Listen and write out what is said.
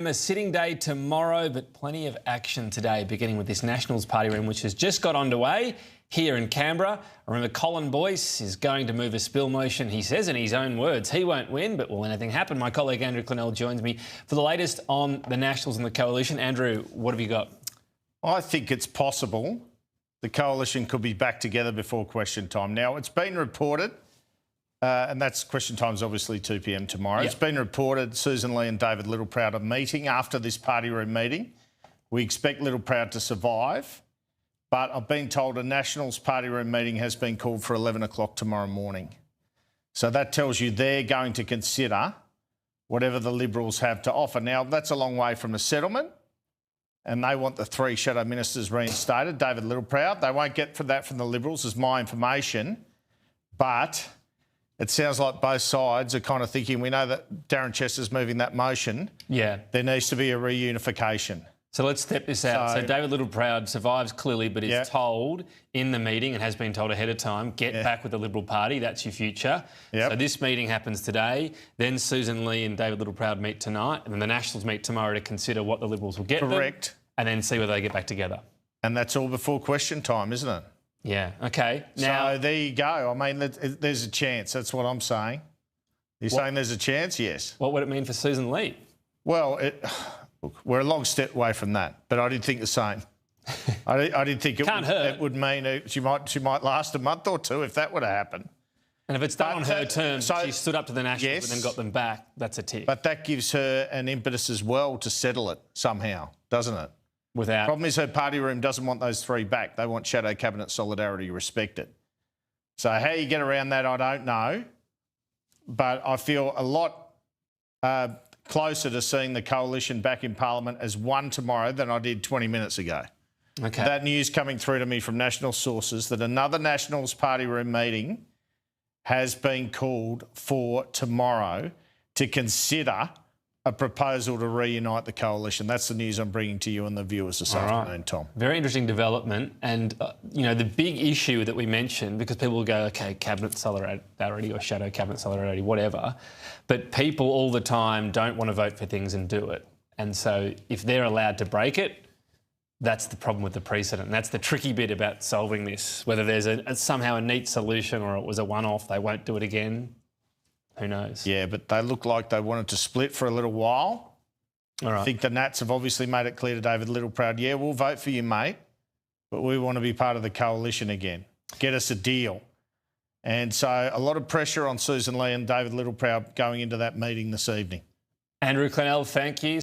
A sitting day tomorrow, but plenty of action today, beginning with this Nationals party room, which has just got underway here in Canberra. Remember, Colin Boyce is going to move a spill motion. He says in his own words he won't win, but will anything happen? My colleague Andrew Clennell joins me for the latest on the Nationals and the Coalition. Andrew, what have you got? I think it's possible the Coalition could be back together before question time. Now, it's been reported, and that's question time's obviously 2 p.m. tomorrow. Yep. It's been reported Susan Lee and David Littleproud are meeting after this party room meeting. We expect Littleproud to survive, but I've been told a Nationals party room meeting has been called for 11 o'clock tomorrow morning. So that tells you they're going to consider whatever the Liberals have to offer. Now, that's a long way from a settlement, and they want the 3 shadow ministers reinstated. David Littleproud, they won't get that from the Liberals, is my information, but it sounds like both sides are kind of thinking, we know that Darren Chester's moving that motion. Yeah. There needs to be a reunification. So let's step this out. So David Littleproud survives clearly, but is told in the meeting, and has been told ahead of time, get back with the Liberal Party, that's your future. So this meeting happens today, then Susan Lee and David Littleproud meet tonight, and then the Nationals meet tomorrow to consider what the Liberals will get them, and then see whether they get back together. And that's all before question time, isn't it? Yeah, OK. Now, so there you go. I mean, there's a chance. That's what I'm saying. You're saying there's a chance? Yes. What would it mean for Susan Lee? Well, look, we're a long step away from that, but I did think the same. I did think it would mean she might last a month or two if that were to happen. And if it's done on her terms, so, she stood up to the Nationals and then got them back, that's a tick. But that gives her an impetus as well to settle it somehow, doesn't it? Problem is her party room doesn't want those 3 back. They want shadow cabinet solidarity respected. So how you get around that, I don't know. But I feel a lot closer to seeing the Coalition back in Parliament as one tomorrow than I did 20 minutes ago. Okay. That news coming through to me from national sources that another Nationals party room meeting has been called for tomorrow to consider a proposal to reunite the Coalition. That's the news I'm bringing to you and the viewers this afternoon, Tom. Very interesting development. And, you know, the big issue that we mentioned, because people will go, OK, cabinet solidarity or shadow cabinet solidarity, whatever, but people all the time don't want to vote for things and do it. And so if they're allowed to break it, that's the problem with the precedent. And that's the tricky bit about solving this. Whether there's somehow a neat solution or it was a one-off, they won't do it again. Who knows? Yeah, but they look like they wanted to split for a little while. All right. I think the Nats have obviously made it clear to David Littleproud, yeah, we'll vote for you, mate, but we want to be part of the Coalition again. Get us a deal. And so a lot of pressure on Susan Lee and David Littleproud going into that meeting this evening. Andrew Clennell, thank you.